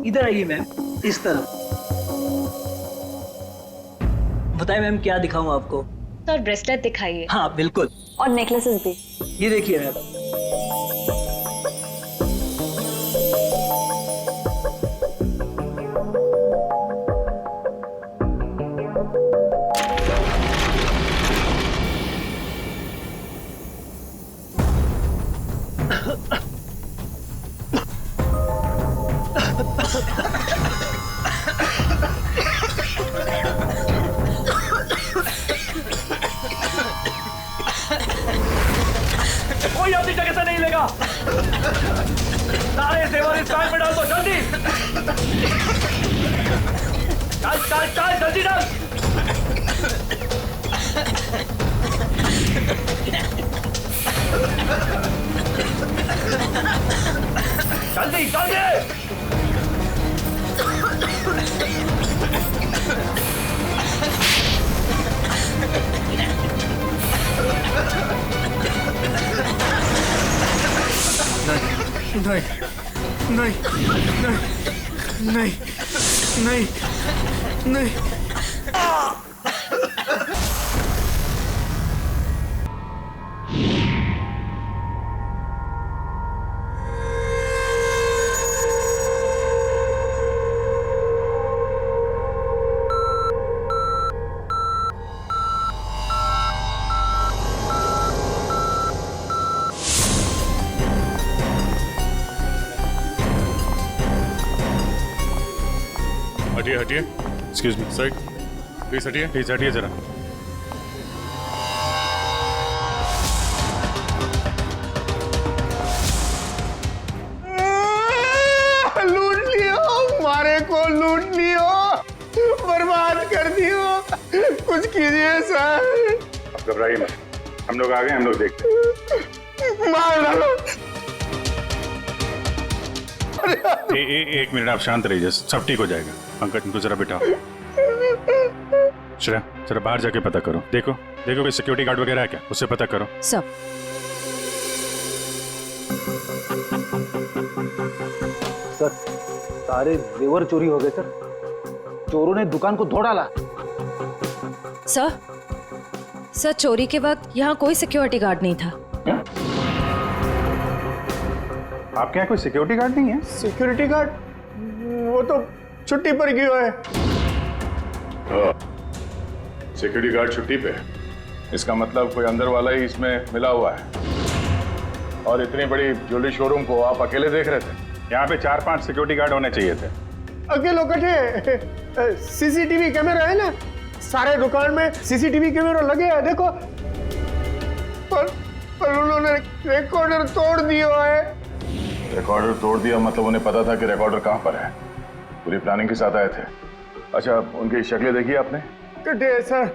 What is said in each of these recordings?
इधर आइए मैम, इस तरफ। बताइए मैम, क्या दिखाऊं आपको? तो ब्रेसलेट दिखाइए। हाँ बिल्कुल। और नेकलेसेस भी। ये देखिए मैम। कोई अपनी जगह से नहीं लेगा। सारे जेवर इस बैग में डाल दो, जल्दी। चल चल चल, जल्दी डाल। जल्दी जल्दी। नहीं नहीं नहीं नहीं नहीं नहीं। हटिए हटिए, एक्सक्यूज मी सर, प्लीज हटिए जरा। लूट लियो, मारे को लूट लियो, बर्बाद कर दियो। कुछ कीजिए सर। आप घबराइए मत, हम लोग आ गए, हम लोग देखते हैं। मार डालो। एक मिनट, आप शांत रहिए, सब ठीक हो जाएगा। पंकज, इनको जरा बिठाओ। श्रेया, जरा बाहर जाके पता करो। देखो देखो कोई सिक्योरिटी गार्ड वगैरह है क्या, उससे पता करो। सब सर, सारे जेवर चोरी हो गए सर। चोरों ने दुकान को तोड़ डाला। सर चोरी के वक्त यहाँ कोई सिक्योरिटी गार्ड नहीं था। आपके यहाँ कोई सिक्योरिटी गार्ड नहीं है? सिक्योरिटी गार्ड वो तो छुट्टी पर गया है। सिक्योरिटी गार्ड छुट्टी पे? इसका मतलब कोई अंदर वाला ही इसमें मिला हुआ है। और इतनी बड़ी ज्वेलरी शोरूम को आप अकेले देख रहे थे? यहाँ पे 4-5 सिक्योरिटी गार्ड होने चाहिए थे। अकेलो कटे, सीसीटीवी कैमरा है ना, सारे दुकान में सीसीटीवी कैमरा लगे हैं, देखो। पर उन्होंने रिकॉर्डर तोड़ दिया है। रिकॉर्डर तोड़ दिया मतलब उन्हें पता था कि रिकॉर्डर कहाँ पर है। पूरी प्लानिंग के साथ आए थे। अच्छा, उनकी शक्लें देखी आपने? कटे सर,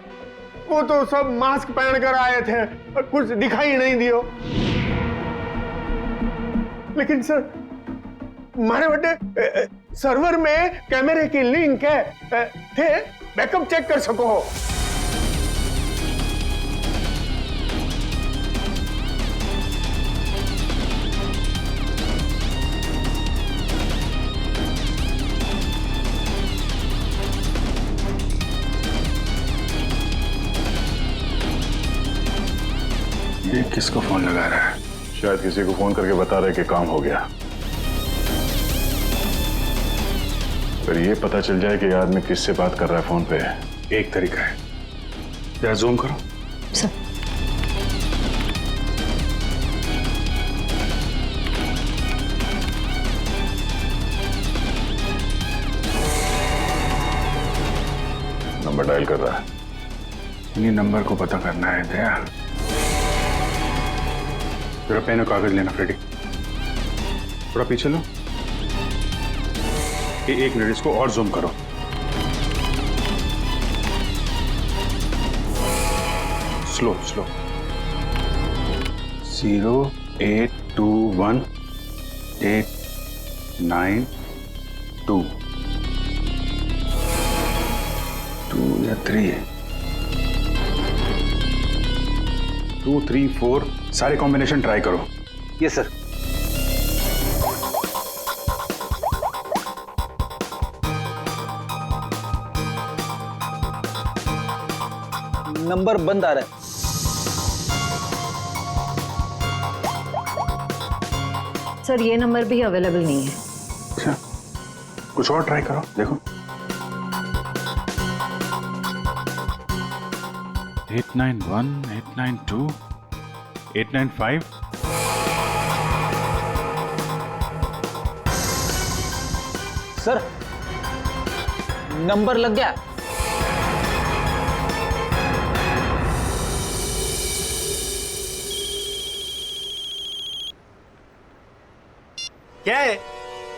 वो तो सब मास्क पहन कर आए थे और कुछ दिखाई नहीं दियो। लेकिन सर, हमारे बटे सर्वर में कैमरे की लिंक है, थे, बैकअप चेक कर सको हो। ये किसको फोन लगा रहा है? शायद किसी को फोन करके बता रहे कि काम हो गया। फिर ये पता चल जाए कि आदमी किससे बात कर रहा है फोन पे। एक तरीका है, जरा जूम करो। सर नंबर डायल कर रहा है। इन्हीं नंबर को पता करना है। दया, जरा पेन और कागज लेना। फ्रेडी, थोड़ा पीछे लो। एक मिनट, इसको और जूम करो। Slow slow. 0821 892 2 या 3 है। 2 3 4 सारे कॉम्बिनेशन ट्राई करो। Yes sir. नंबर बंद आ रहा है। सर ये नंबर भी अवेलेबल नहीं है। अच्छा, कुछ और ट्राई करो, देखो। 891, 892, 895। सर नंबर लग गया। क्या है?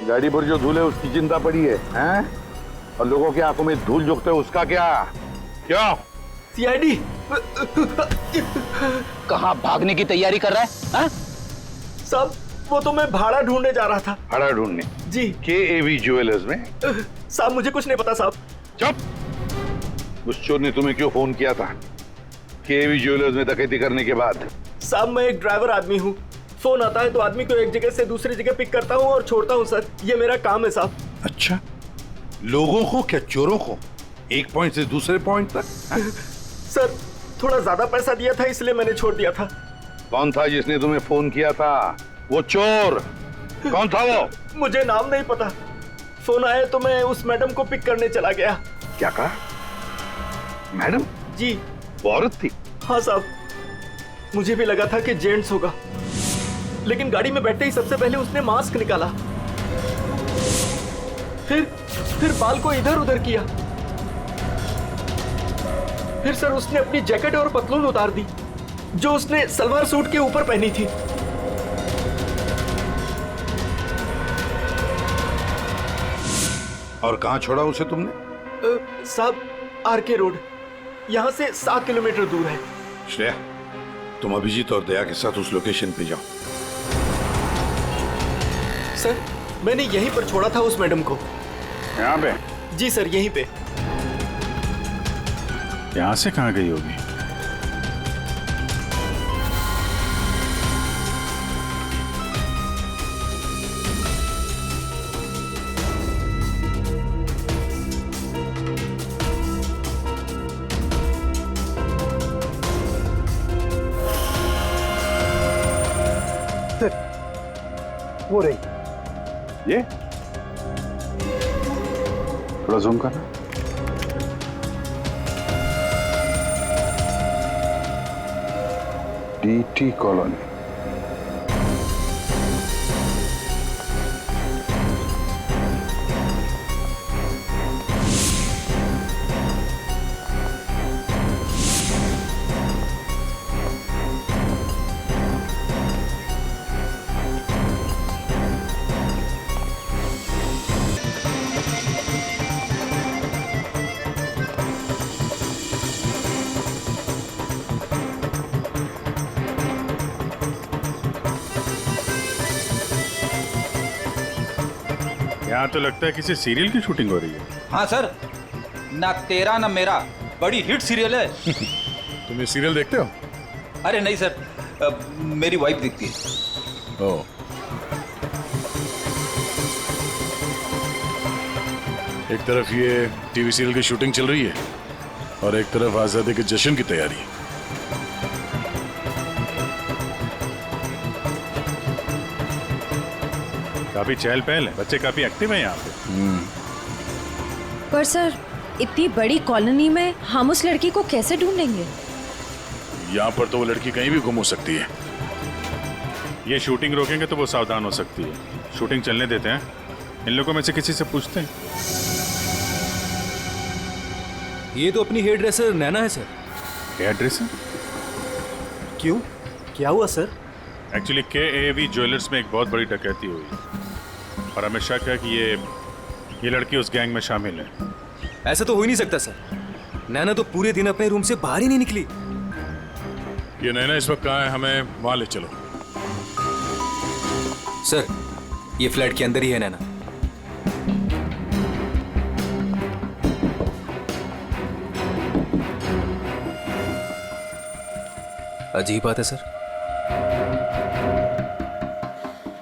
गाड़ी पर जो धूल है उसकी चिंता पड़ी है, हैं? और लोगों की आंखों में धूल झोंकते है उसका क्या? क्यों? सीआईडी। कहाँ भागने की तैयारी कर रहा है? हाँ? साहब वो तो मैं भाड़ा ढूंढने जा रहा था। भाड़ा ढूंढने? जी। KAV ज्वेलर्स में? साहब मुझे कुछ नहीं पता साहब। चुप। उस चोर ने तुम्हें क्यों फोन किया था KAV ज्वेलर्स में डकैती करने के बाद? साहब मैं एक ड्राइवर आदमी हूँ, फोन आता है तो आदमी को एक जगह से दूसरी जगह पिक करता हूँ और छोड़ता हूँ सर, ये मेरा काम है साहब। अच्छा, लोगों को क्या, चोरों को एक पॉइंट से दूसरे पॉइंट तक? सर थोड़ा ज्यादा पैसा दिया था इसलिए मैंने छोड़ दिया था। कौन था जिसने तुम्हें फोन किया था? वो चोर कौन था वो? मुझे नाम नहीं पता, फोन आया तो मैं उस मैडम को पिक करने चला गया। क्या कहा? मैडम? जी। वो औरत थी? हाँ साहब, मुझे भी लगा था कि जेंट्स होगा, लेकिन गाड़ी में बैठते ही सबसे पहले उसने मास्क निकाला, फिर बाल को इधर उधर किया, फिर सर उसने अपनी जैकेट और पतलून उतार दी जो उसने सलवार सूट के ऊपर पहनी थी। और कहां छोड़ा उसे तुमने? साहब RK रोड, यहां से 7 किलोमीटर दूर है। श्रेया, तुम अभिजीत और दया के साथ उस लोकेशन पे जाओ। सर मैंने यहीं पर छोड़ा था उस मैडम को। यहाँ पे? जी सर यहीं पे। यहाँ से कहाँ गई होगी? वो रही। ये थोड़ा जूम करना। DT colony. यहाँ तो लगता है किसी सीरियल की शूटिंग हो रही है। हाँ सर, ना तेरा ना मेरा बड़ी हिट सीरियल है। तुम ये सीरियल देखते हो? अरे नहीं सर, मेरी वाइफ देखती है। ओह, एक तरफ ये टीवी सीरियल की शूटिंग चल रही है और एक तरफ आजादी के जश्न की तैयारी। काफी चहल पहल है, बच्चे काफी एक्टिव हैं यहाँ पे। पर सर इतनी बड़ी कॉलोनी में हम उस लड़की को कैसे ढूंढेंगे? यहाँ पर तो वो लड़की कहीं भी गुम हो सकती है। ये शूटिंग रोकेंगे तो वो सावधान हो सकती है। शूटिंग चलने देते हैं, इन लोगों में से किसी से पूछते हैं। ये तो अपनी हेयर ड्रेसर नैना है सर। Hair dresser? क्यों, क्या हुआ सर? एक्चुअली KAV ज्वेलर्स में एक बहुत बड़ी डकैती हुई और हमें शक है कि ये लड़की उस गैंग में शामिल है। ऐसा तो हो ही नहीं सकता सर, नैना तो पूरे दिन अपने रूम से बाहर ही नहीं निकली। ये नैना इस वक्त कहाँ है? हमें वहाँ ले चलो। सर ये फ्लैट के अंदर ही है नैना। अजीब बात है सर।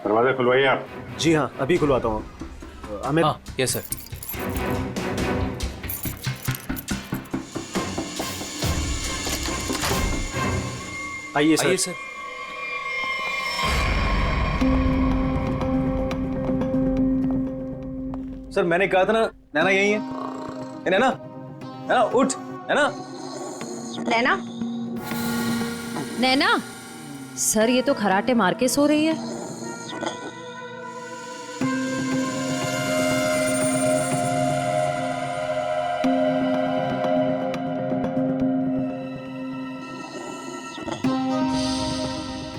दरवाजा खुलवाइए आप। जी हाँ अभी खुलवाता हूँ। अमित। हाँ यस सर। आइए आइए सर। सर मैंने कहा था ना, नैना यही है। ए, नैना, नैना उठ, नैना। नैना, नैना, सर ये तो खराटे मार के सो रही है।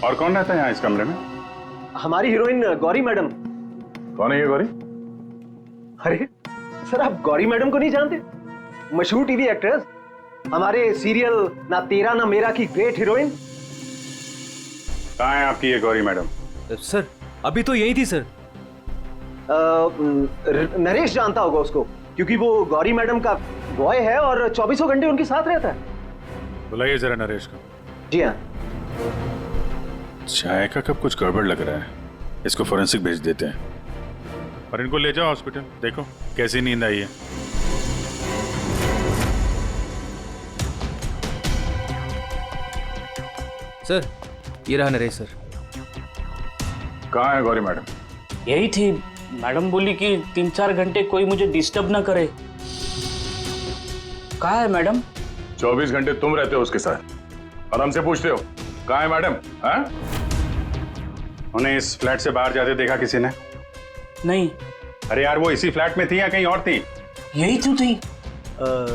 और कौन रहता है यहाँ इस कमरे में? हमारी हीरोइन गौरी मैडम। कौन है ये गौरी? अरे सर, आप गौरी मैडम को नहीं जानते? मशहूर टीवी एक्ट्रेस, हमारे सीरियल ना तेरा ना मेरा की ग्रेट हीरोइन। कहाँ है आपकी ये गौरी मैडम? सर अभी तो यही थी सर। नरेश जानता होगा उसको, क्योंकि वो गौरी मैडम का बॉय है और 24 घंटे उनके साथ रहता है। बुलाइए जरा नरेश को। जी हाँ। चाय का कब कुछ गड़बड़ लग रहा है, इसको फोरेंसिक भेज देते हैं और इनको ले जाओ हॉस्पिटल, देखो कैसी नींद आई है। सर ये रहा नरेश सर। कहाँ है गौरी मैडम? यही थी, मैडम बोली कि 3-4 घंटे कोई मुझे डिस्टर्ब ना करे। कहाँ है मैडम? 24 घंटे तुम रहते हो उसके साथ और हमसे पूछते हो कहाँ है मैडम? हाँ? उन्हें इस फ्लैट से बाहर जाते देखा किसी ने? नहीं। अरे यार, वो इसी फ्लैट में थी या कहीं और थी? यही तो थी।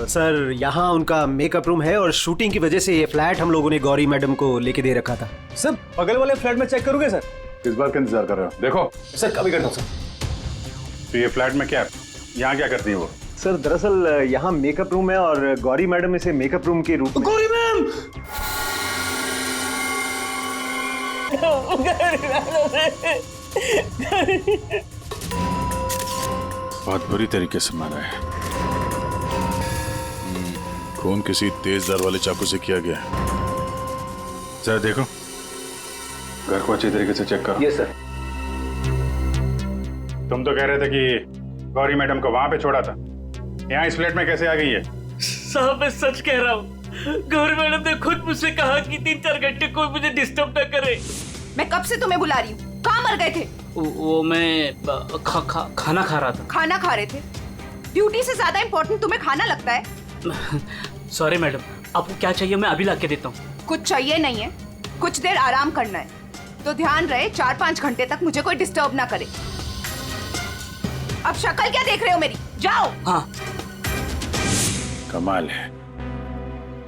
सर यहाँ उनका मेकअप रूम है और शूटिंग की वजह से ये फ्लैट हम लोगों ने गौरी मैडम को लेके दे रखा था। सर बगल वाले फ्लैट में चेक करोगे सर? किस बात का इंतजार कर रहे हो? देखो सर कभी करता हूँ सर। तो ये फ्लैट में क्या, यहाँ क्या करती है वो? सर दरअसल यहाँ मेकअप रूम है और गौरी मैडम इसे मेकअप रूम के रूप में। गौरी मैम! बहुत बुरी तरीके से मारा है। खून किसी तेज धार वाले चाकू से किया गया है। जरा देखो, घर को अच्छी तरीके से चेक करो। ये सर। तुम तो कह रहे थे कि गौरी मैडम को वहां पे छोड़ा था, यहाँ इस फ्लैट में कैसे आ गई है? साहब मैं सच कह रहा हूँ, गौरी मैडम ने खुद मुझसे कहा कि 3-4 घंटे कोई मुझे डिस्टर्ब ना करे। मैं कब से तुम्हें बुला रही हूँ, कहाँ मर गए थे? वो मैं खाना खा रहा था। खाना खा रहे थे? ड्यूटी से ज्यादा इम्पोर्टेंट तुम्हें खाना लगता है? सॉरी मैडम, आपको क्या चाहिए मैं अभी ला के देता हूँ। कुछ चाहिए नहीं है, कुछ देर आराम करना है, तो ध्यान रहे 4-5 घंटे तक मुझे कोई डिस्टर्ब ना करे। अब शक्ल क्या देख रहे हो मेरी, जाओ। हाँ। कमाल है,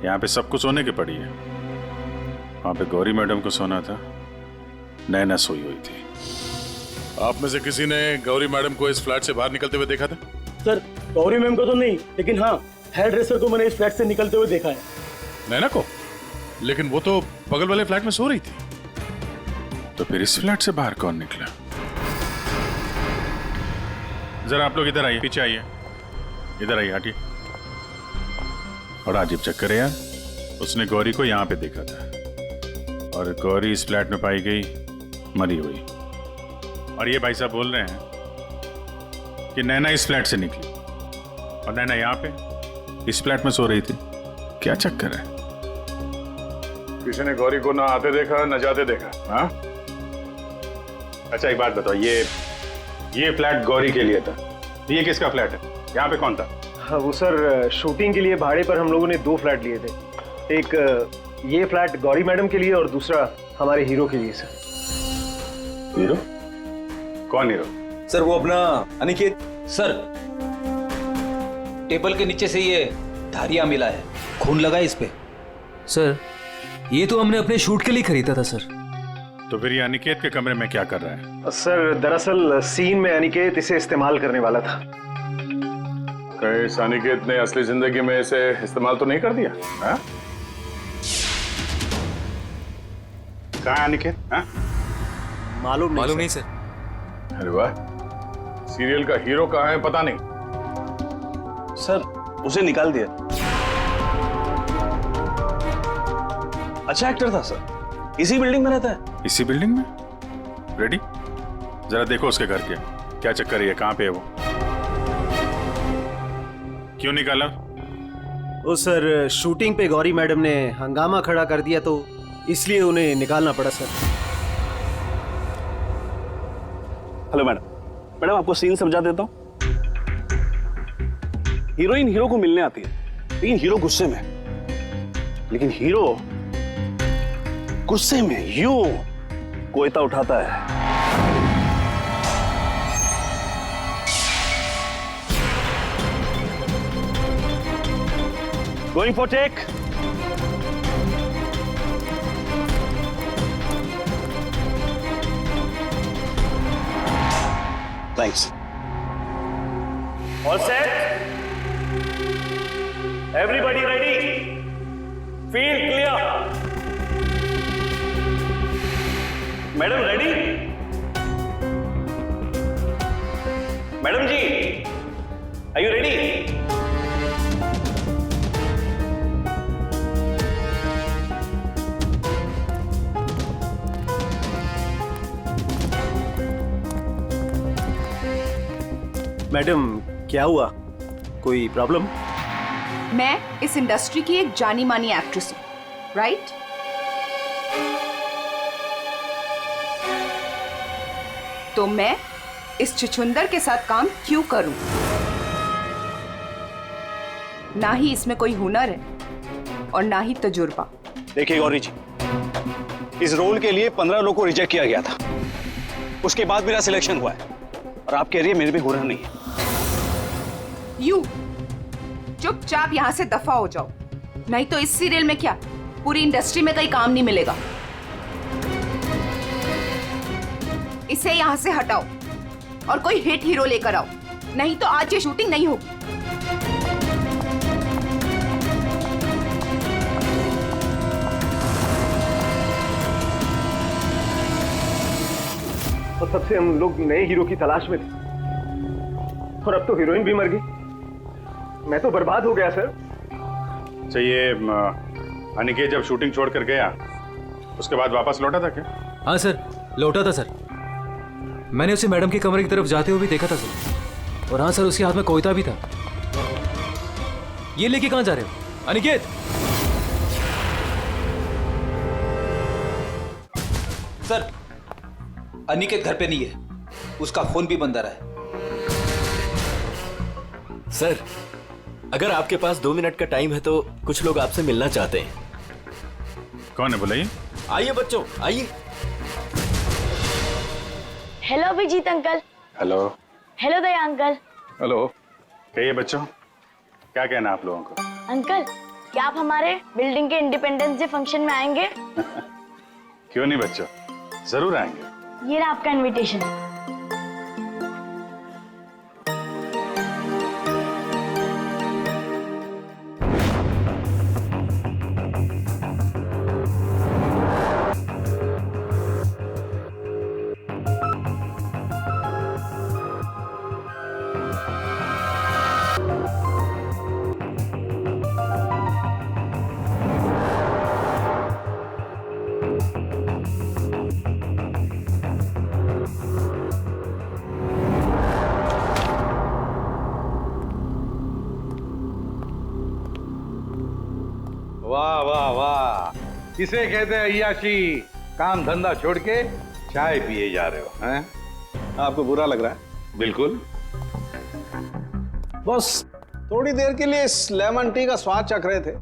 यहाँ पे सबको सोने की पड़ी है। वहां पे गौरी मैडम को सोना था, नैना सोई हुई थी। आप में से किसी ने गौरी मैडम को इस फ्लैट से बाहर निकलते हुए देखा था? सर गौरी मैम को तो नहीं, लेकिन हाँ हेयर ड्रेसर को मैंने इस फ्लैट से निकलते हुए देखा है। नैना को? लेकिन वो तो बगल वाले फ्लैट में सो रही थी। तो फिर इस फ्लैट से बाहर कौन निकला? जरा आप लोग इधर आइए, पीछे आइए, इधर आइए, हटिए। बड़ा अजीब चक्कर है यार, उसने गौरी को यहाँ पे देखा था और गौरी इस फ्लैट में पाई गई मरी हुई। और ये भाई साहब बोल रहे हैं कि नैना इस फ्लैट से निकली और नैना यहाँ पे इस फ्लैट में सो रही थी। क्या चक्कर है? किसी ने गौरी को ना आते देखा ना जाते देखा? हाँ? अच्छा एक बात बताओ, ये फ्लैट गौरी के लिए था, ये किसका फ्लैट है? यहाँ पे कौन था? हाँ, वो सर शूटिंग के लिए भाड़े पर हम लोगों ने 2 फ्लैट लिए थे। एक ये फ्लैट गौरी मैडम के लिए और दूसरा हमारे हीरो के लिए। Sir hero? कौन हीरो? सर वो अपना अनिकेत। सर टेबल के नीचे से ये धारियां मिला है, खून लगा है इस पे। सर ये तो हमने अपने शूट के लिए खरीदा था सर। तो फिर ये अनिकेत के कमरे में क्या कर रहा है? सर दरअसल सीन में अनिकेत इसे इस्तेमाल करने वाला था। कहीं इस अनिकेत ने असली जिंदगी में इसे इस्तेमाल तो नहीं कर दिया? हाँ? कहाँ है अनिकेत? हाँ? मालूम नहीं सर। अरे वाह, सीरियल का हीरो कहाँ है पता नहीं। सर उसे निकाल दिया। अच्छा एक्टर था सर, इसी बिल्डिंग में रहता है। इसी बिल्डिंग में? रेडी? जरा देखो उसके घर के क्या चक्कर है, कहाँ पे है वो? क्यों निकाला? वो सर शूटिंग पे गौरी मैडम ने हंगामा खड़ा कर दिया तो इसलिए उन्हें निकालना पड़ा सर। हेलो मैडम, मैडम आपको सीन समझा देता हूँ। हीरोइन हीरो को मिलने आती है, लेकिन हीरो गुस्से में, लेकिन हीरो गुस्से में यूं कोयता उठाता है। Going for take. Thanks. All set, everybody ready, field clear. Madam ready? Madam ji, are you ready? Madam क्या हुआ, कोई प्रॉब्लम? मैं इस इंडस्ट्री की एक जानी मानी एक्ट्रेस हूं, राइट? तो मैं इस छुछुंदर के साथ काम क्यों करूं? ना ही इसमें कोई हुनर है और ना ही तजुर्बा। देखिए गौरी जी, इस रोल के लिए 15 लोगों को रिजेक्ट किया गया था, उसके बाद मेरा सिलेक्शन हुआ है, और आप कह रही है मेरे भी हुनर नहीं है। यू चुपचाप यहां से दफा हो जाओ, नहीं तो इस सीरियल में क्या पूरी इंडस्ट्री में कहीं काम नहीं मिलेगा। इसे यहां से हटाओ और कोई हिट हीरो लेकर आओ, नहीं तो आज ये शूटिंग नहीं होगी। और तब से हम लोग नए हीरो की तलाश में थे, और अब तो हीरोइन भी मर गई। मैं तो बर्बाद हो गया सर। चाहिए अनिकेत जब शूटिंग छोड़कर गया उसके बाद वापस लौटा था क्या? हाँ सर, लौटा था सर। मैंने उसे मैडम के कमरे की तरफ जाते हुए भी देखा था सर। और हाँ सर, उसके हाथ में कोयता भी था। ये लेके कहाँ जा रहे हो अनिकेत? सर, अनिकेत घर पे नहीं है, उसका फोन भी बंद आ रहा है। सर, अगर आपके पास 2 मिनट का टाइम है तो कुछ लोग आपसे मिलना चाहते हैं। कौन है बुलाइए? आइए बच्चों, आइए। Hello Abhijeet uncle. Hello. Hello Daya uncle. Hello. कहिए बच्चों, क्या कहना आप लोगों को? अंकल, क्या आप हमारे बिल्डिंग के इंडिपेंडेंस डे फंक्शन में आएंगे? क्यों नहीं बच्चों, जरूर आएंगे। ये रहा आपका इनविटेशन। वाह वाह वाह, किसे कहते हैं अय्याशी? काम धंधा छोड़ के चाय पिए जा रहे हो हैं? आपको बुरा लग रहा है? बिल्कुल। बस थोड़ी देर के लिए इस लेमन टी का स्वाद चख रहे थे।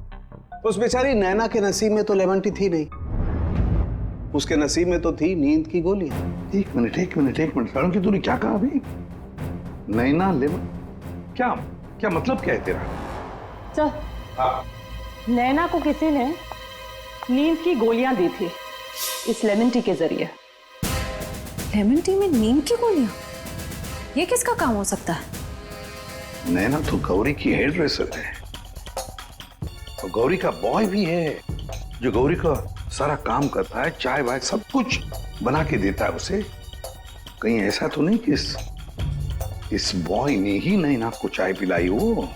उस बेचारी नैना के नसीब में तो लेमन टी थी नहीं, उसके नसीब में तो थी नींद की गोलियां। एक मिनट सारों की तूने क्या कहा अभी? नैना लेमन, क्या क्या मतलब क्या है तेरा? सर, नैना को किसी ने नींद की गोलियां दी थी इस लेमन टी के जरिए। लेमन टी में नींद की गोलियां? ये किसका काम हो सकता है? नैना तो गौरी की हेयर ड्रेसर है, और गौरी का बॉय भी है जो गौरी का सारा काम करता है, चाय वाय सब कुछ बना के देता है उसे। कहीं ऐसा तो नहीं कि इस बॉय ने ही नैना को चाय पिलाई हो?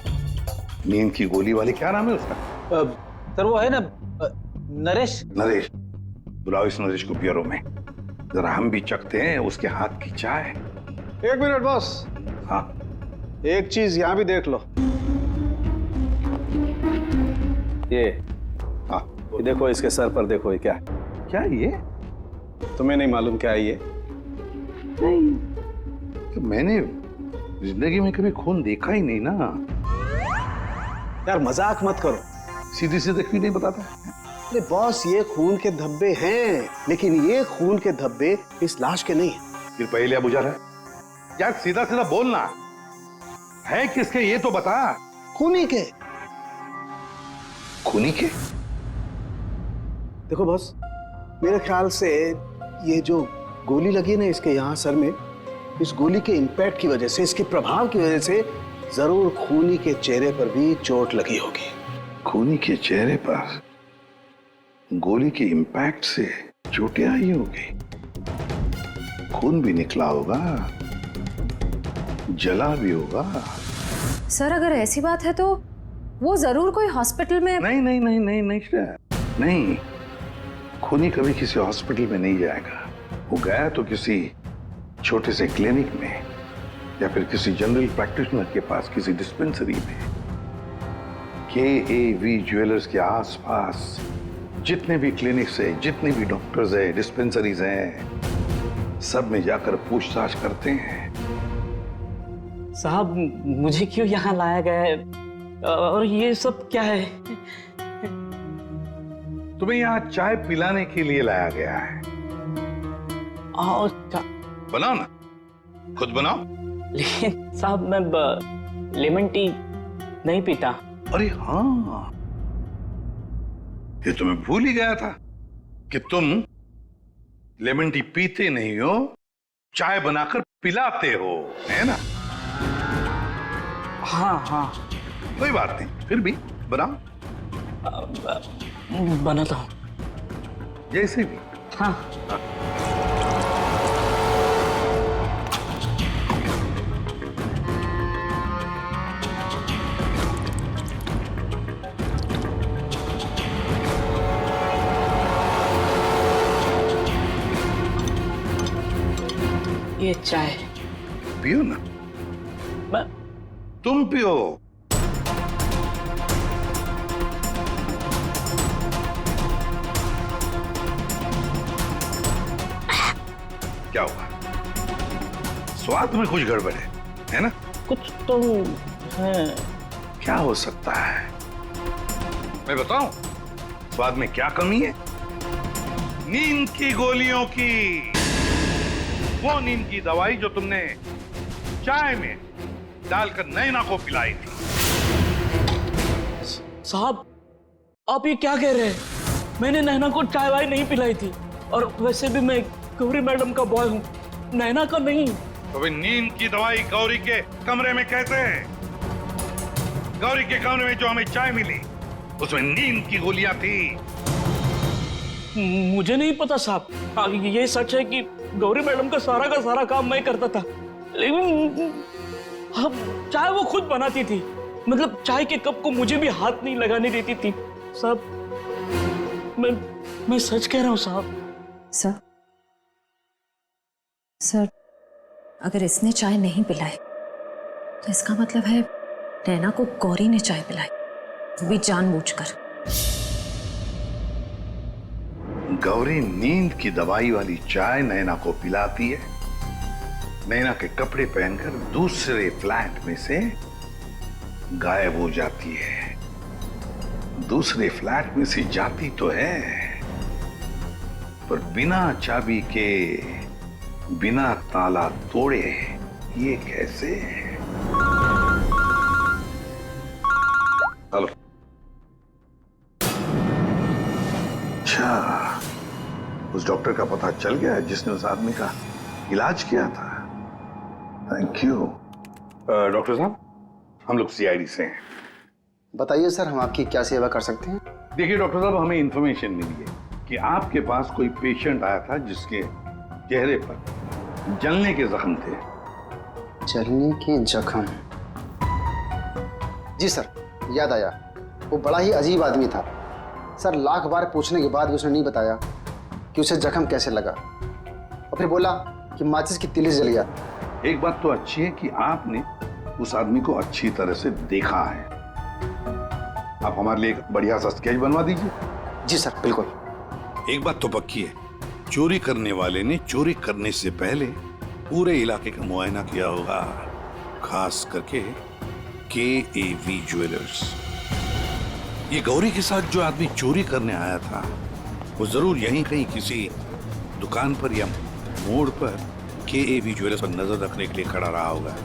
नींद की गोली वाले, क्या नाम है उसका? सर वो है ना, नरेश। नरेश, बुलाओ इस नरेश को ब्यूरो में, जरा हम भी चखते हैं उसके हाथ की चाय। 1 मिनट बॉस। हाँ, एक चीज यहां भी देख लो। ये, हाँ, ये देखो, इसके सर पर देखो, ये क्या है? क्या ये? तुम्हें नहीं मालूम क्या है ये? तो मैंने जिंदगी में कभी खून देखा ही नहीं ना। यार मजाक मत करो। सीधी सीधे क्यों नहीं बताता? अरे बॉस, ये खून के धब्बे हैं, लेकिन ये खून के धब्बे इस लाश के नहीं हैं। फिर पहले बुझा रहा है यार, सीधा सीधा बोलना है किसके ये तो बता। खूनी के। खूनी के? देखो बॉस, मेरे ख्याल से ये जो गोली लगी है ना इसके यहाँ सर में, इस गोली के इंपैक्ट की वजह से, इसके प्रभाव की वजह से जरूर खूनी के चेहरे पर भी चोट लगी होगी। खूनी के चेहरे पर गोली के इंपैक्ट से चोटें आई होगी, खून भी निकला होगा, जला भी होगा। सर अगर ऐसी बात है तो वो जरूर कोई हॉस्पिटल में। नहीं नहीं नहीं नहीं नहीं नहीं, खूनी कभी किसी हॉस्पिटल में नहीं जाएगा। वो गया तो किसी छोटे से क्लिनिक में या फिर किसी जनरल प्रैक्टिशनर के पास, किसी डिस्पेंसरी में। KAV ज्वेलर्स के आसपास जितने भी क्लिनिक्स है, जितने भी डॉक्टर्स है, डिस्पेंसरीज हैं, सब में जाकर पूछताछ करते हैं। साहब मुझे क्यों यहाँ लाया गया है और ये सब क्या है? तुम्हें यहाँ चाय पिलाने के लिए लाया गया है। बनाओ ना, खुद बनाओ। लेकिन साहब मैं लेमन टी नहीं पीता। अरे हाँ, ये तो मैं भूल ही गया था कि तुम लेमन टी पीते नहीं हो, चाय बनाकर पिलाते हो, है ना? हाँ हाँ, कोई बात नहीं, फिर भी बनाओ। बनाता हूँ जैसे भी। हाँ। ये चाय पियो ना। तुम पियो। क्या हुआ? स्वाद में कुछ गड़बड़ है ना? कुछ तो है। क्या हो सकता है? मैं बताऊं स्वाद में क्या कमी है? नींद की गोलियों की, वो नींद की दवाई जो तुमने चाय में डालकर नैना को पिलाई थी। साहब आप ये क्या कह रहे हैं? मैंने नैना को चाय वाय नहीं पिलाई थी, और वैसे भी मैं गौरी मैडम का बॉय हूँ, नैना का नहीं। तो भाई नींद की दवाई गौरी के कमरे में कैसे है? गौरी के कमरे में जो हमें चाय मिली उसमें नींद की गोलियां थी। मुझे नहीं पता साहब। हाँ, ये सच है कि गौरी मैडम का सारा काम मैं करता था, लेकिन हाँ, चाय वो खुद बनाती थी। मतलब चाय के कप को मुझे भी हाथ नहीं लगाने देती थी। साहब मैं सच कह रहा हूँ साहब। सर अगर इसने चाय नहीं पिलाई तो इसका मतलब है नैना को गौरी ने चाय पिलाई, वो भी जानबूझकर। गौरी नींद की दवाई वाली चाय नैना को पिलाती है, नैना के कपड़े पहनकर दूसरे फ्लैट में से गायब हो जाती है। दूसरे फ्लैट में से जाती तो है, पर बिना चाबी के, बिना ताला तोड़े। ये कैसे? हेलो। अच्छा, उस डॉक्टर का पता चल गया जिसने उस आदमी का इलाज किया था। Thank you. डॉक्टर साहब, हम लोग CID से हैं। बताइए सर, हम आपकी क्या सेवा कर सकते हैं? देखिए डॉक्टर साहब, हमें इंफॉर्मेशन मिली है कि आपके पास कोई पेशेंट आया था जिसके चेहरे पर जलने के जख्म थे। जलने के जख्म? जी सर, याद आया। वो बड़ा ही अजीब आदमी था सर। लाख बार पूछने के बाद भी उसने नहीं बताया कि उसे जख्म कैसे लगा, और फिर बोला कि माचिस की तीली जल गया। एक बात तो अच्छी है कि आपने उस आदमी को अच्छी तरह से देखा है। आप हमारे लिए एक बढ़िया सा स्केच बनवा दीजिए। जी सर, बिल्कुल। एक बात तो पक्की है, चोरी करने वाले ने चोरी करने से पहले पूरे इलाके का मुआयना किया होगा, खास करके KAV ज्वेलर्स। ये गौरी के साथ जो आदमी चोरी करने आया था वो जरूर यहीं कहीं किसी दुकान पर या मोड़ पर KAV ज्वेलर्स पर नजर रखने के लिए खड़ा रहा होगा।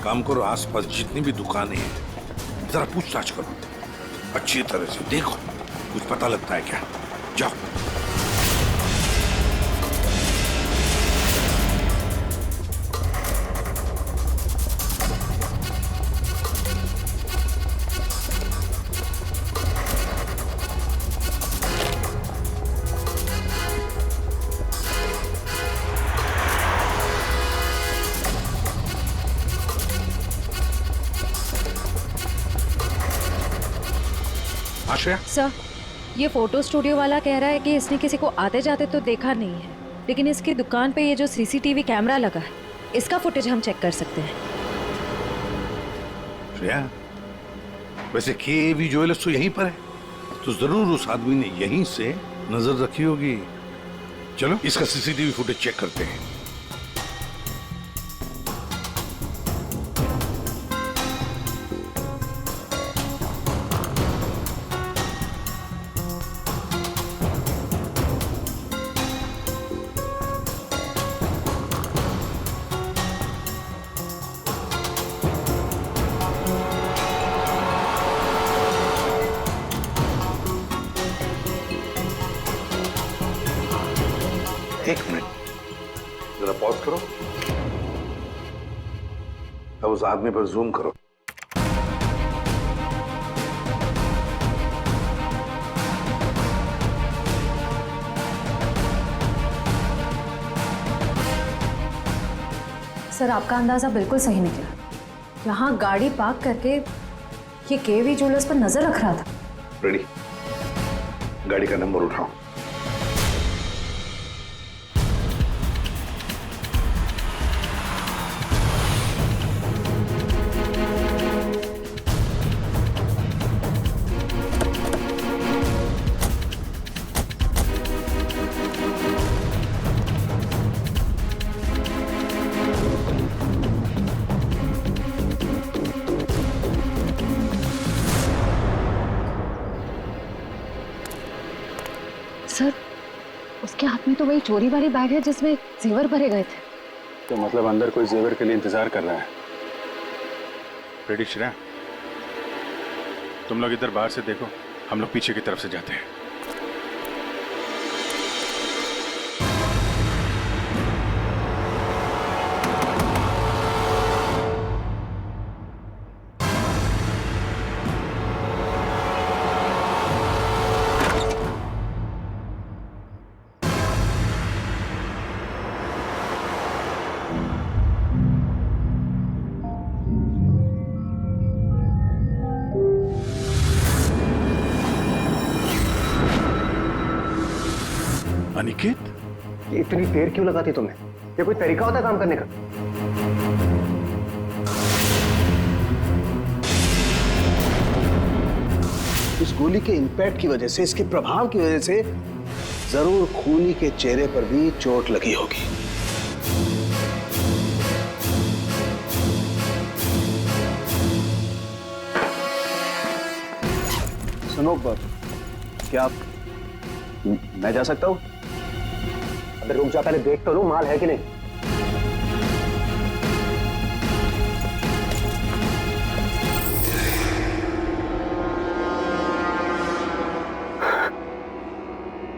काम करो, आसपास जितनी भी दुकानें हैं जरा पूछताछ करो, अच्छी तरह से देखो, कुछ पता लगता है क्या। जाओ। आश्रया, सर, ये फोटो स्टूडियो वाला कह रहा है कि इसने किसी को आते जाते तो देखा नहीं है, लेकिन इसकी दुकान पे ये जो CCTV कैमरा लगा है, इसका फुटेज हम चेक कर सकते हैं। श्रेया, वैसे KAV ज्वेलर्स तो यहीं पर है, तो जरूर उस आदमी ने यहीं से नजर रखी होगी। चलो इसका CCTV फुटेज चेक करते हैं। एक मिनट, जरा पॉज करो, अब उस आदमी पर जूम करो। सर, आपका अंदाजा बिल्कुल सही निकला। यहाँ गाड़ी पार्क करके ये KAV ज्वेलर्स पर नजर रख रहा था। रेडी, गाड़ी का नंबर उठाओ। सर, उसके हाथ में तो वही चोरी वाली बैग है जिसमें जेवर भरे गए थे। तो मतलब अंदर कोई जेवर के लिए इंतजार कर रहा है। रेडी श्रेया, तुम लोग इधर बाहर से देखो, हम लोग पीछे की तरफ से जाते हैं। अनिकेत, इतनी देर क्यों लगाती तुमने? ये कोई तरीका होता है काम करने का? इस गोली के इंपैक्ट की वजह से, इसके प्रभाव की वजह से जरूर खूनी के चेहरे पर भी चोट लगी होगी। सुनो, क्या मैं जा सकता हूँ? अबे रुक जा, पहले देख तो लो माल है कि नहीं।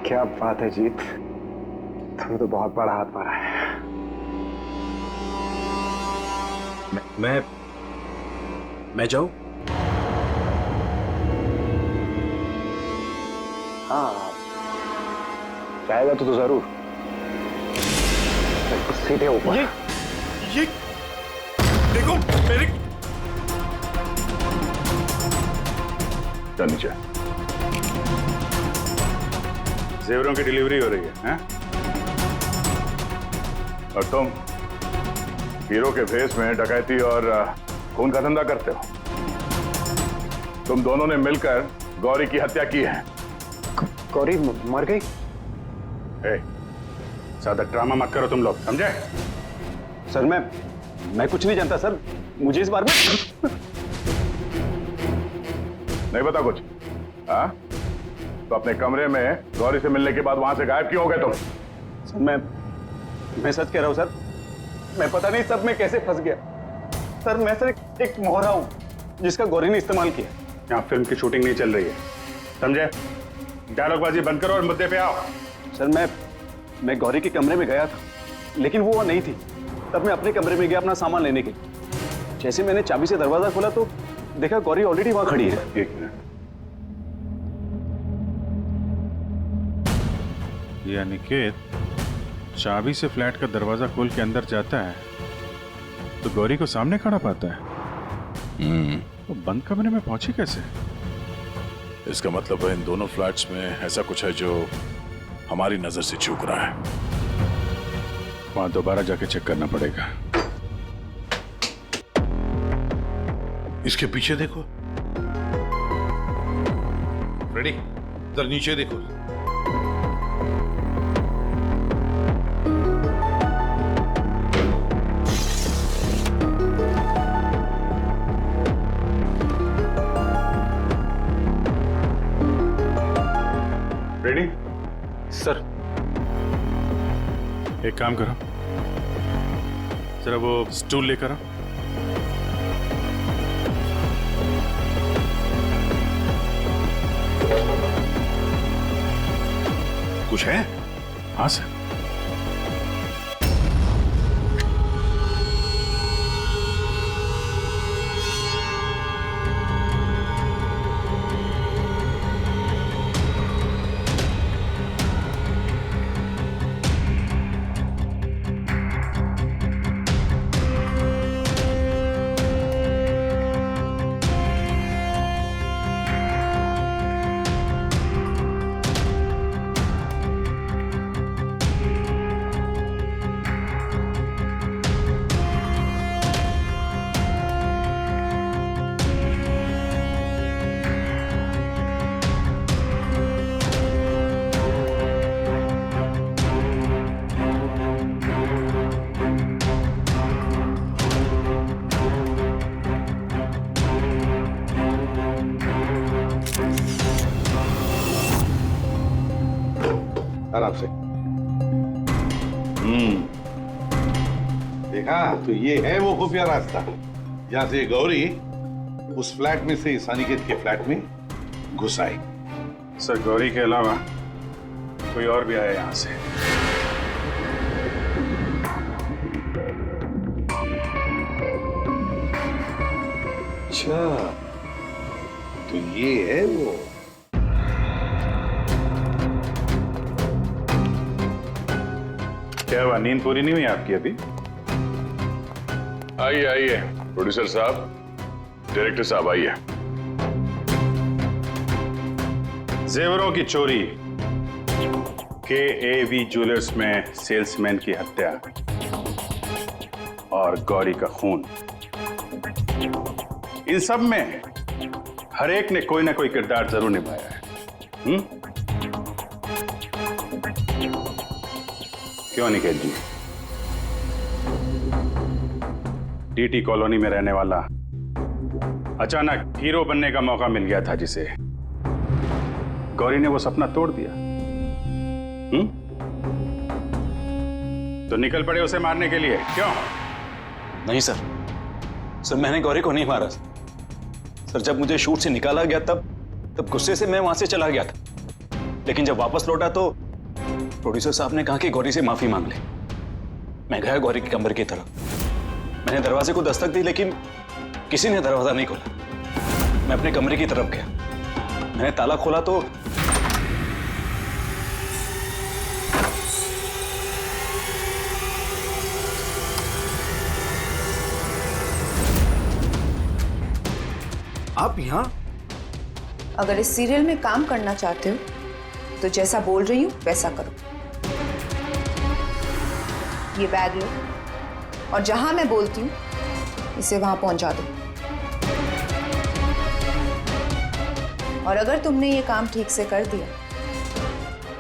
क्या बात है जीत, तुमने तो बहुत बड़ा हाथ मारा है। मैं जाऊं? हाँ, जाएगा तो जरूर। सीधे ऊपर। ये देखो मेरे। चल नीचे। जेवरों की डिलीवरी हो रही है, हैं? और तुम हीरो के भेस में डकैती और खून का धंधा करते हो। तुम दोनों ने मिलकर गौरी की हत्या की है। गौरी मर गई? ज्यादा ड्रामा मत करो तुम लोग, समझे? सर मैं कुछ नहीं जानता सर, मुझे इस बारे में नहीं पता कुछ? हाँ? तो अपने कमरे में गौरी से मिलने के बाद वहां से गायब क्यों हो गए तुम? सर मैं सच कह रहा हूं सर, मैं पता नहीं सब में कैसे फंस गया। सर मैं सर एक मोहरा हूं जिसका गौरी ने इस्तेमाल किया। यहाँ फिल्म की शूटिंग नहीं चल रही है, समझे? डायलॉगबाजी बंद करो और मुद्दे पे आओ। सर मैं गौरी के कमरे में गया था, लेकिन वो नहीं थी। तब मैं अपने कमरे में गया अपना सामान लेने के लिए। जैसे मैंने चाबी से दरवाजा खोला तो देखा गौरी ऑलरेडी वहां खड़ी है। एक मिनट, ये अनिकेत चाबी से फ्लैट का दरवाजा खोल के अंदर जाता है तो गौरी को सामने खड़ा पाता है। तो बंद कमरे में पहुंची कैसे? इसका मतलब है इन दोनों फ्लैट्स में ऐसा कुछ है जो हमारी नजर से चूक रहा है। वहां दोबारा जाके चेक करना पड़ेगा। इसके पीछे देखो। रेडी, इधर नीचे देखो। रेडी? सर एक काम करो, जरा वो स्टूल लेकर आओ। कुछ है? हाँ सर। आराम से। देखा? तो ये है वो खुफिया रास्ता जहां से गौरी उस फ्लैट में से इस अनिकेत के फ्लैट में घुस आई। सर गौरी के अलावा कोई और भी आया यहां से? अच्छा, तो ये है वो। क्या हुआ, नींद पूरी नहीं हुई आपकी अभी? आइए आइए प्रोड्यूसर साहब, डायरेक्टर साहब आइए। जेवरों की चोरी, KAV ज्वेलर्स में सेल्समैन की हत्या और गौरी का खून, इन सब में हर एक ने कोई ना कोई किरदार जरूर निभाया है। क्यों निकेत जी? DT कॉलोनी में रहने वाला अचानक हीरो बनने का मौका मिल गया था जिसे, गौरी ने वो सपना तोड़ दिया। तो निकल पड़े उसे मारने के लिए, क्यों? नहीं सर मैंने गौरी को नहीं मारा सर। जब मुझे शूट से निकाला गया तब गुस्से से मैं वहां से चला गया था, लेकिन जब वापस लौटा तो प्रोड्यूसर साहब ने कहा कि गौरी से माफी मांग ले। मैं गया गौरी के कमरे की तरफ। मैंने दरवाजे को दस्तक दी लेकिन किसी ने दरवाजा नहीं खोला। मैं अपने कमरे की तरफ गया, मैंने ताला खोला तो आप यहाँ? अगर इस सीरियल में काम करना चाहते हो तो जैसा बोल रही हूँ वैसा करो। ये बैग लो और जहां मैं बोलती हूँ इसे वहां पहुंचा दो। और अगर तुमने ये काम ठीक से कर दिया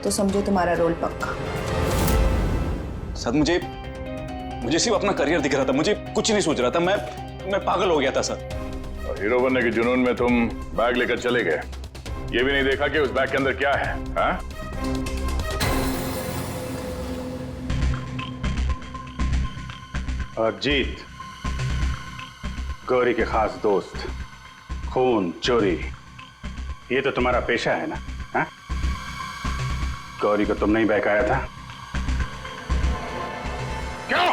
तो समझो तुम्हारा रोल पक्का। सर मुझे सिर्फ अपना करियर दिख रहा था, मुझे कुछ नहीं सोच रहा था। मैं पागल हो गया था सर। और हीरो बनने के जुनून में तुम बैग लेकर चले गए, ये भी नहीं देखा कि उस बैग के अंदर क्या है। हाँ? और जीत, गौरी के खास दोस्त, खून चोरी, ये तो तुम्हारा पेशा है ना? हाँ? गौरी को तुमने ही बहकाया था। क्यों?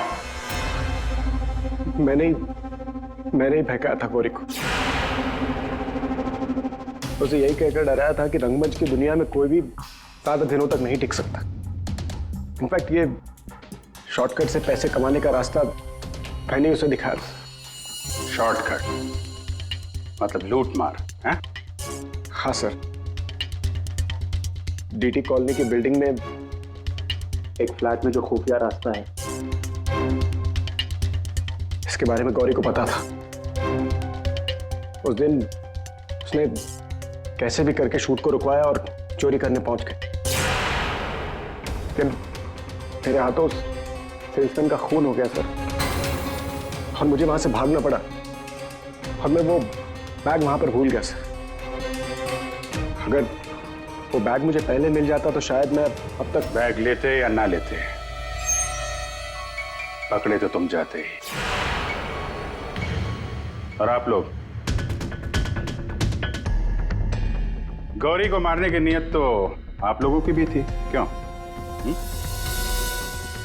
मैंने ही बहकाया था गौरी को। उसे यही कहकर डराया था कि रंगमंच की दुनिया में कोई भी ज्यादा दिनों तक नहीं टिक सकता। इनफैक्ट ये शॉर्टकट से पैसे कमाने का रास्ता मैंने उसे दिखाया था। शॉर्टकट मतलब लूट मार? हैं? हाँ सर, डीटी कॉलोनी की बिल्डिंग में एक फ्लैट में जो खुफिया रास्ता है, इसके बारे में गौरी को पता था। उस दिन उसने कैसे भी करके शूट को रुकवाया और चोरी करने पहुंच गए। लेकिन मेरे हाथों सेल्समैन का खून हो गया सर, और मुझे वहां से भागना पड़ा, और मैं वो बैग वहां पर भूल गया सर। अगर वो बैग मुझे पहले मिल जाता तो शायद मैं अब तक। बैग लेते या ना लेते, पकड़े तो तुम जाते ही। और आप लोग, गौरी को मारने की नीयत तो आप लोगों की भी थी, क्यों?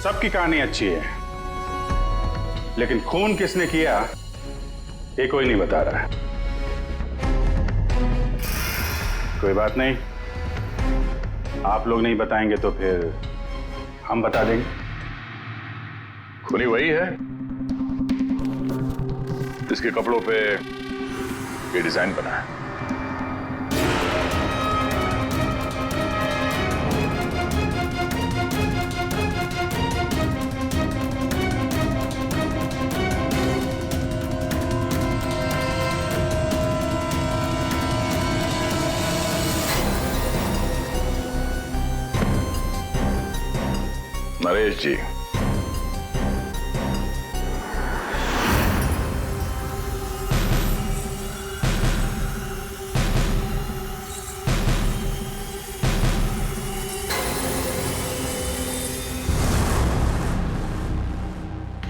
सबकी कहानी अच्छी है, लेकिन खून किसने किया ये कोई नहीं बता रहा है। कोई बात नहीं, आप लोग नहीं बताएंगे तो फिर हम बता देंगे। खूनी वही है जिसके कपड़ों पे ये डिजाइन बना है। नरेश जी,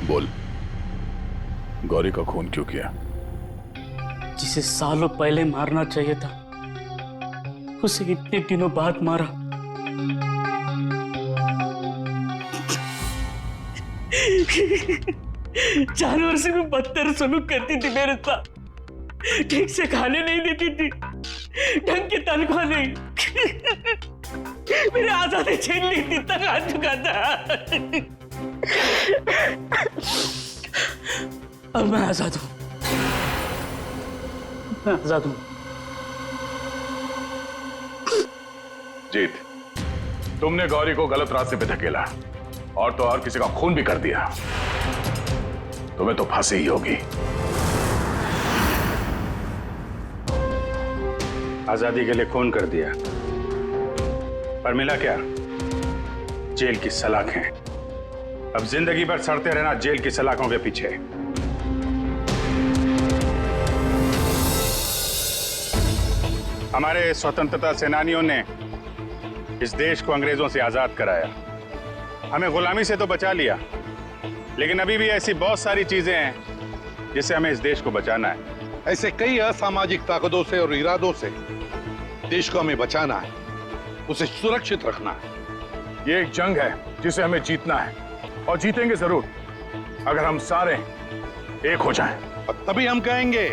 बोल, गौरी का खून क्यों किया? जिसे सालों पहले मारना चाहिए था, उसे इतने दिनों बाद मारा। जानवर से भी बदतर सलूक करती थी मेरे साथ, ठीक से खाने नहीं देती थी, ढंग की तनख्वाह नहीं, मेरे आजादी छीन ली थी, तक आ चुका था। अब मैं आजाद हूं, मैं आजाद हूं। जीत, तुमने गौरी को गलत रास्ते पे धकेला और तो और किसी का खून भी कर दिया, तुम्हें तो फांसी ही होगी। आजादी के लिए खून कर दिया, पर मिला क्या? जेल की सलाखें। अब जिंदगी भर सड़ते रहना जेल की सलाखों के पीछे। हमारे स्वतंत्रता सेनानियों ने इस देश को अंग्रेजों से आजाद कराया, हमें गुलामी से तो बचा लिया, लेकिन अभी भी ऐसी बहुत सारी चीजें हैं जिससे हमें इस देश को बचाना है। ऐसे कई असामाजिक ताकतों से और इरादों से देश को हमें बचाना है, उसे सुरक्षित रखना है। ये एक जंग है जिसे हमें जीतना है, और जीतेंगे जरूर अगर हम सारे एक हो जाएं। और तभी हम कहेंगे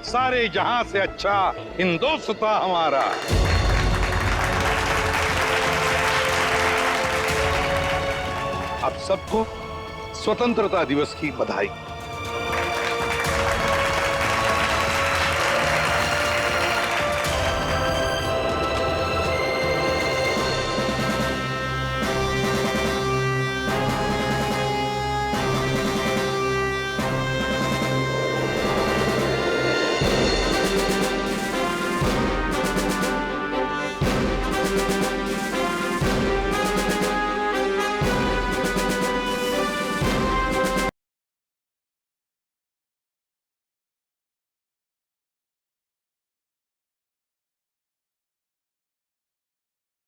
सारे जहां से अच्छा हिंदुस्तान हमारा। आप सबको स्वतंत्रता दिवस की बधाई।